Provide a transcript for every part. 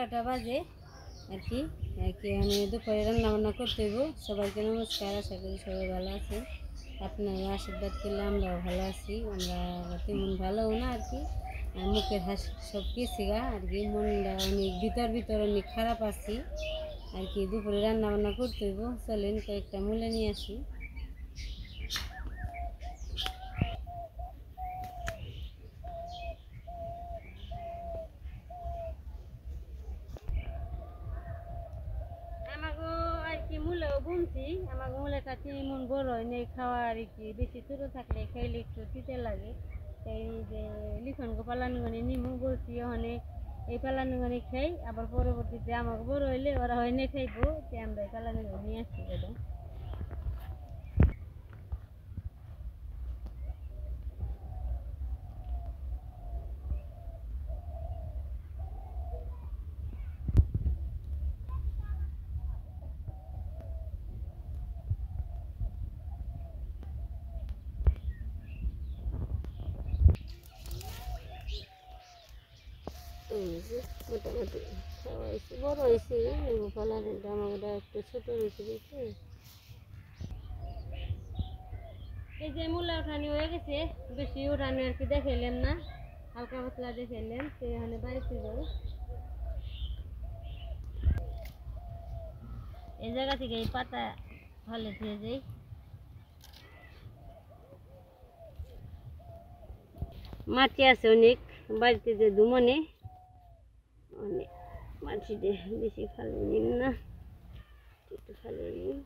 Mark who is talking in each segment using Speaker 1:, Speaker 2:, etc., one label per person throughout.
Speaker 1: 11টা বাজে আর কি আমি দুপুরে রান্না বান্না করতে হইব। সবাইকে নমস্কার, আশা করি সবাই ভালো আছে। আপনারা আশীর্বাদ করলে আমরাও ভালো আছি। আমরা তেমন ভালোও না আর কি, মুখের হাসি সব কিছু আর কি, মনটা অনেক ভিতর অনেক খারাপ আছি আর কি। দুপুরে রান্না বান্না করতে হইব, চলেন কয়েকটা মূলা নিয়ে আসি। মূলাও বুনছি, আমার মূলাটা তেমন বড় হয় নাই, খাওয়া আর কি বেশি ছোটো থাকলে খাইলে একটু তিতে লাগে। এই যে লিখনকে পালানুগানি নিমু বলছি, ওখানে এই পালানুগানি খাই, আবার পরবর্তীতে আমাকে বড় হইলে ওরা হয় না খাইবো, আমরা এই পালানুগানি নিয়ে আসছি দাদা। মোটামুটি খাওয়া হয়েছে, বড় হয়েছে লেবু পালানোটা, আমাকে একটু ছোটো হয়েছে দেখি। এই যে মূলা উঠানি হয়ে গেছে, বেশি উঠানি আর কি দেখাইলাম না, হালকা পাতলা দেখাইলাম। তো এখানে বাড়িতে যাই, এই জায়গা থেকে এই পাতা ভালো দিয়ে যাই। মাটি আছে অনেক বাড়িতে, যে দুমনে অনেক মাটি বেশি খালি নিন না, একটু খালি নিন।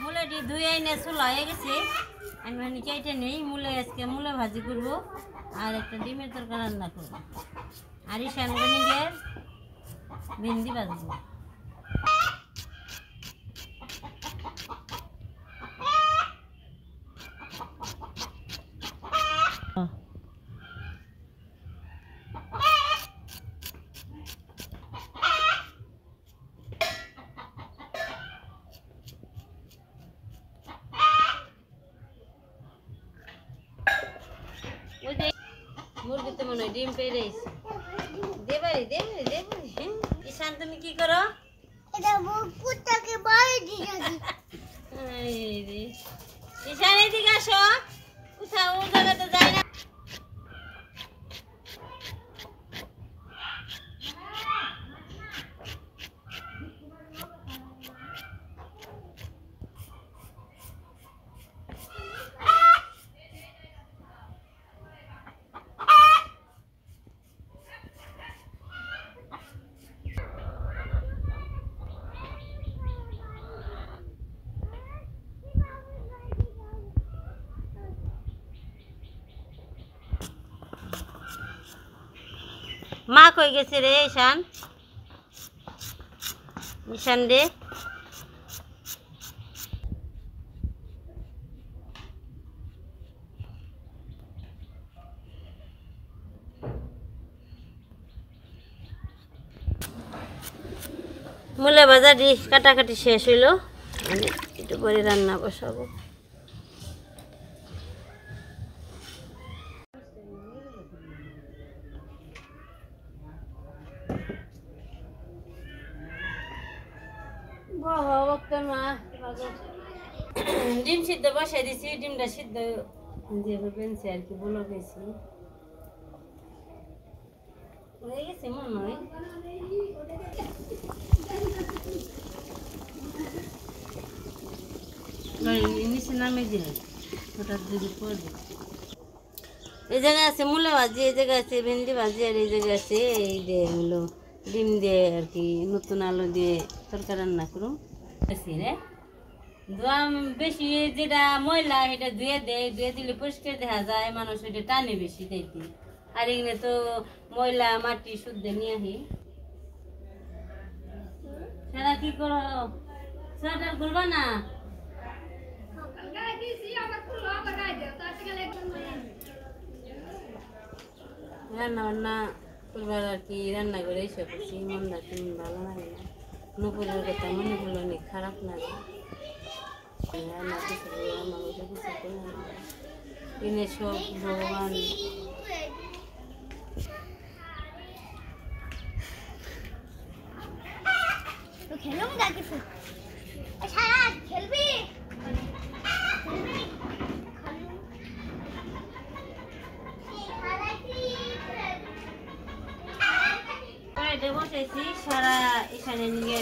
Speaker 1: মূলাটি ধুয়ে এনে চুলা হয়ে গেছে, আমি মানে চাইটা নেই। আজকে মূলা ভাজি করব আর একটা ডিমের তরকারি রান্না করবো, আর ঈশান গিয়ে ভেন্ডি ভাজবো। মুরগিতে মনে হয় ডিম পেরেছে, দেবারি দেবারি দেবারি। ঈশান তুমি কি করো? ঈশান এদিকে আসো, কোথাও ও জায়গাতে যায় না। মা কই গেছে রে ঈশান? ঈশান রে, মূলা ভাজা দি কাটাকাটি শেষ হইলো, একটু পরে রান্না বসাবো। ডিম সিদ্ধ বসাই দিছি, ডিমটা সিদ্ধ দিয়ে বেনছি আর কি, বলো গেছি হয়ে গেছে মনে হয়। নিচে নামে দিলে হঠাৎ যদি পড়বে। এই জায়গায় আছে মূলা ভাজি, এই জায়গায় আছে ভেন্ডি ভাজি, আর এই জায়গায় আছে এই যে হলো ডিম দিয়ে আর কি নতুন আলু দিয়ে তরকারি রান্না করুন। রে বেশি যেটা ময়লা সেটা ধুয়ে দেয়, ধুয়ে দিলে পরিষ্কার দেখা যায়, মানুষ ওইটা টানে বেশি দেখি। আর এখানে তো ময়লা মাটি শুদ্ধ নিয়ে আহি। সারা কি করো, সোয়েটার খুলবা না? রান্না বান্না করবার আর কি রান্না করে এসে করছি মনটা তেমন ভালো লাগে না নুপুরের কথা মনে করলে অনেক খারাপ লাগে রান্না কিছু আমার কিছু করে কিনে সব ভগবান
Speaker 2: খেলুঙ্গা কিছু সারা খেলবি
Speaker 1: বসেছি সারা এখানে নিয়ে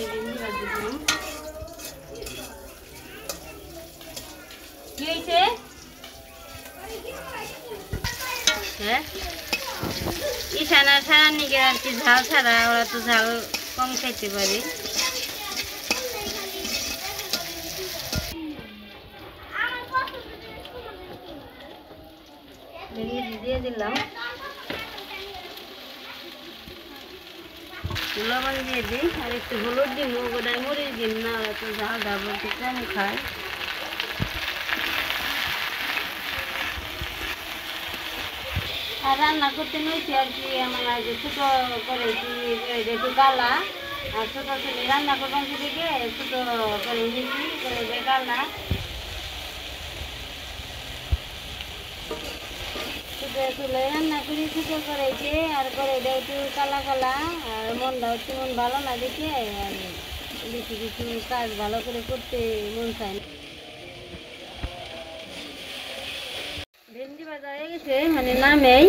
Speaker 1: কি হয়েছে হ্যাঁ ইশানা সারা নিগে আর কি ঝাল ছাড়া ওরা তো ঝাল কম খাইতে পারে দিয়ে দিলাম লবণ দিয়ে দিই আর একটু হলুদ দিন গোটায় মরিচ দিন না ওরা তো ঝাল ঝাল একটু কম খায় আর রান্না করতে নইছি আর কি আমার যে ছোটো করেছি একটু গালা আর ছোটো ছেলে রান্না করবান দিকে ছোটো করে নিয়েছি করে গালা চুলে রান্না করি ছোটো করেছে আর করে একটু কালা কালা আর মনটাও তেমন ভালো না দেখে আর বেশি কিছু কাজ ভালো করে করতে মন চায় না ভেন্ডি ভাজা হয়ে গেছে মানে নামেই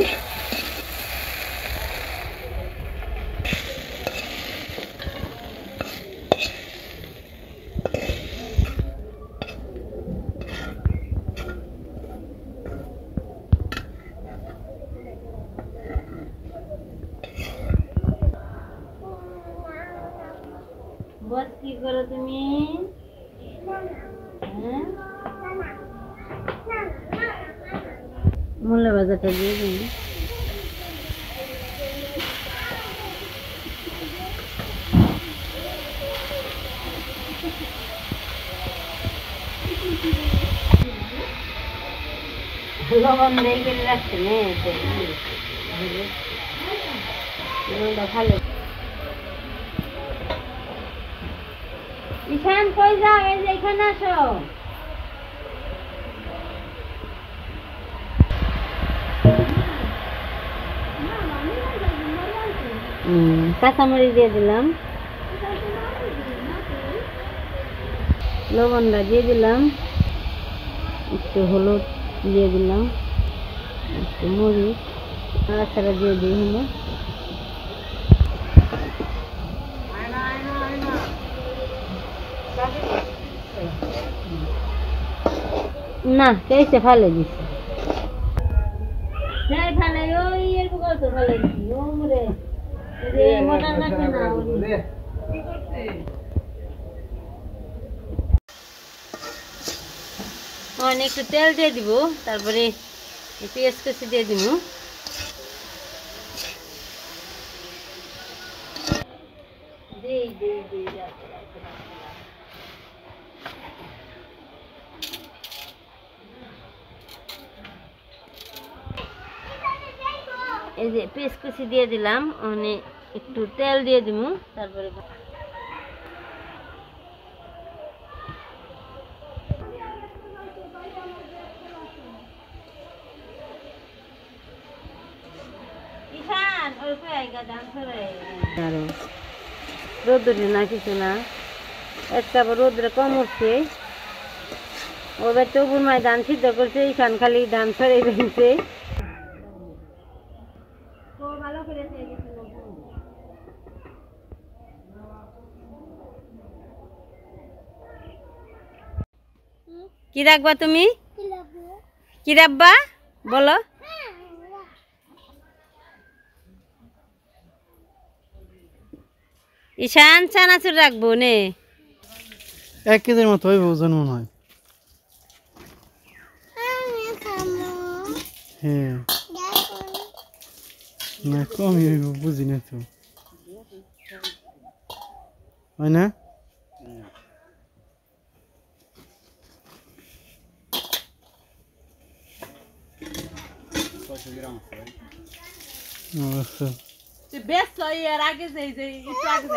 Speaker 1: বস কি করো তুমি হ্যাঁ মূল্য বাজারটা দিয়ে দিন লবণ দিয়ে করে রাখছেন ভালো ঈশান কই যাও এই যে এখানে আসো কাঁচামরিচ দিয়ে দিলাম লবণটা দিয়ে দিলাম একটু হলুদ দিয়ে দিলাম একটু মরিচ নাড়াচাড়া দিয়ে দিই হলো না কেসে ফালে দিছে যাই ফালে ওই এর বুকা তো ফালে দিছি ও মরে রে মোটা নাকি না অনেক একটু তেল দিয়ে দিব তারপরে পেঁয়াজ কুচি দিয়ে দিব এই যে পেঁয়াজ কুচি দিয়ে দিলাম মানে একটু তেল দিয়ে দিব তারপরে রোদ্রে না কিছু না একটা রোদ্রে কম উঠছে ওবার তবুর মায় ধান সিদ্ধ করছে এইখান খালি ধান ছড়ে ভেঙছে কি রাখবা তুমি কি রাখবা বলো ঈশান চানাচুর রাখবো নে
Speaker 3: 1 কেজির মতো হইব ওজন মনে হয় হ্যাঁ না কমই হইব বুঝি না তো হয় না অবশ্যই
Speaker 4: তুই ব্যস্ত এর আগে যে একটু আগে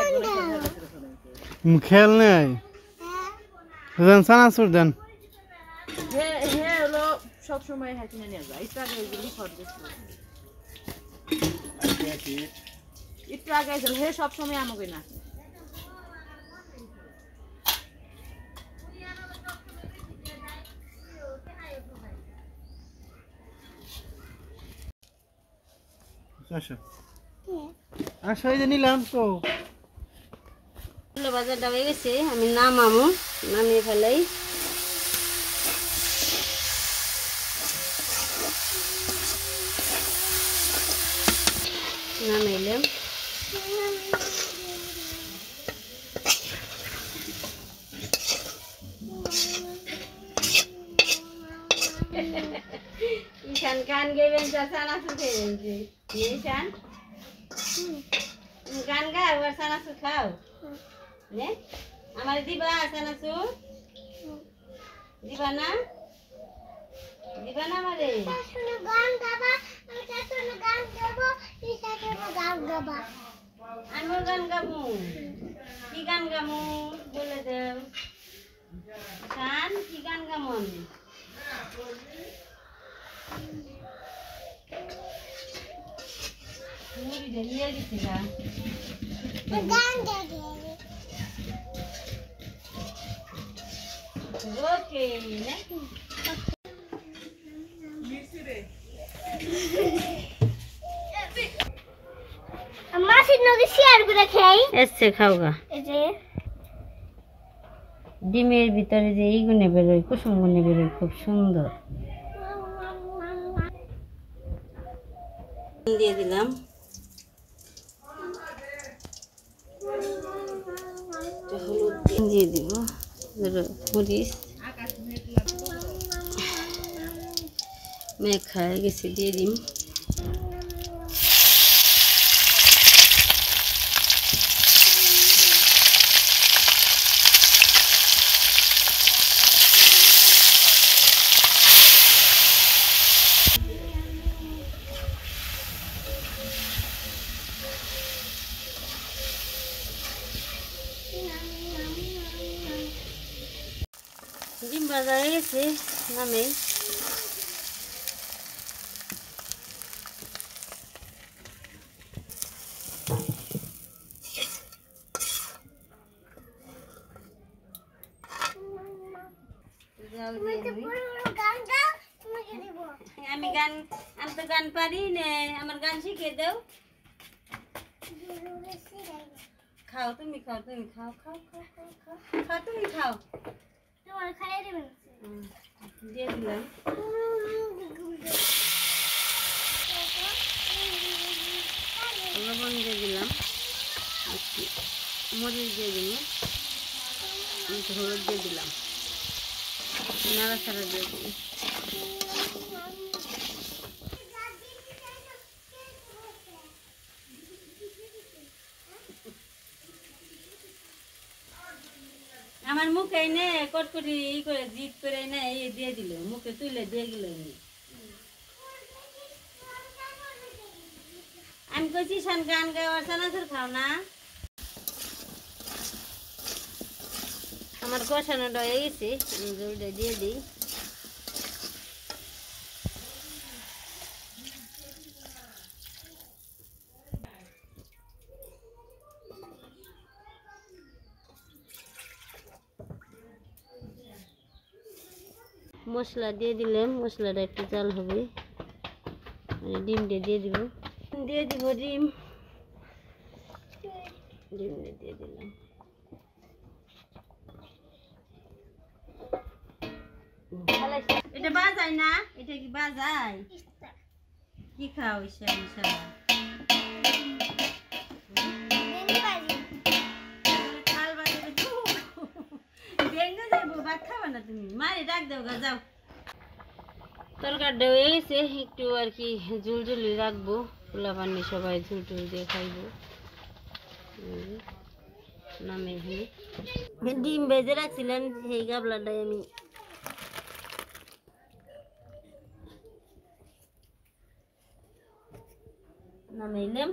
Speaker 3: খেয়াল নেই দেন চানাচুর দেন
Speaker 4: হে হে হলো সবসময় হ্যাঁ কিনে নিয়ে যায় একটু আগে ওইগুলি খরচ দিচ্ছিল একটু আগে হে সবসময় আমাকে না
Speaker 3: আসো আসো এই যে নিলাম তো
Speaker 1: মুলে বাজারটা হয়ে গেছে আমি নামামু নামিয়ে ফেলাই নামাইলাম ঈশান গান গাইবেন চানাচুর খাইবেন যে ঈশান গান গাও আর চানাচুর খাও নে আমার দিবা চানাচুর দিবা না আমারে
Speaker 2: শাশুড়ি গান গাবা আমি শাশুড়ি গান গাবো এই শাশুড়ি গান গাবা
Speaker 1: আমিও গান গাবো কি গান গামু বলে দেও গান কি গান গামু আমি মুড়ি দিয়ে দিছিলাম
Speaker 2: গান গাবে
Speaker 1: ওকে না
Speaker 2: মাসির নগে শেয়ার করে খাই
Speaker 1: এসছে খাওগা
Speaker 2: এই যে
Speaker 1: ডিমের ভিতরে যে এইগুলো বেরোয় কুসুমগুলো বেরোয় খুব সুন্দর দিয়ে দিলাম হলুদ দিয়ে দিব মরিচ মেখায় গেছে দিয়ে দিম ডিম ভাজা হয়ে গেছে নামে আমি তো গান পারি না আমার গান শিখে দাও খাও তুমি খাও তুমি খাও খাও খাও খাও খাও খাও তুমি খাও
Speaker 2: তোমার খাইয়ে দেবেন
Speaker 1: দিয়ে দিলাম লবণ দিয়ে দিলাম মরিচ দিয়ে দিলাম হলুদ দিয়ে দিলাম নাড়াচাড়া দিয়ে দিলাম আমার মুখে এনে কটকটি ই করে জিপ করে এনে এই দিয়ে দিল মুখে তুলে দিয়ে গেল আমি কইছি শান গান গাওয়ার চানাচুর খাও না আমার কষানোটা হয়ে গেছে আমি জলটা দিয়ে দিই মশলা দিয়ে দিলাম মশলাটা একটু জাল হবে ডিমটা দিয়ে দিব ডিম দিয়ে দিলাম এটা বাজায় না এটা কি বাজায় কি খাও ইনশাআল্লাহ তুমি মারি ডাক দাও গা যাও তরকারিটা হয়ে গেছে একটু আর কি ঝুলঝুলি রাখবো পোলা পানি সবাই ঝুলঝুল দিয়ে খাইবো নামে ডিম ভেজে রাখছিলেন সেই গাবলাটাই আমি নামাইলাম।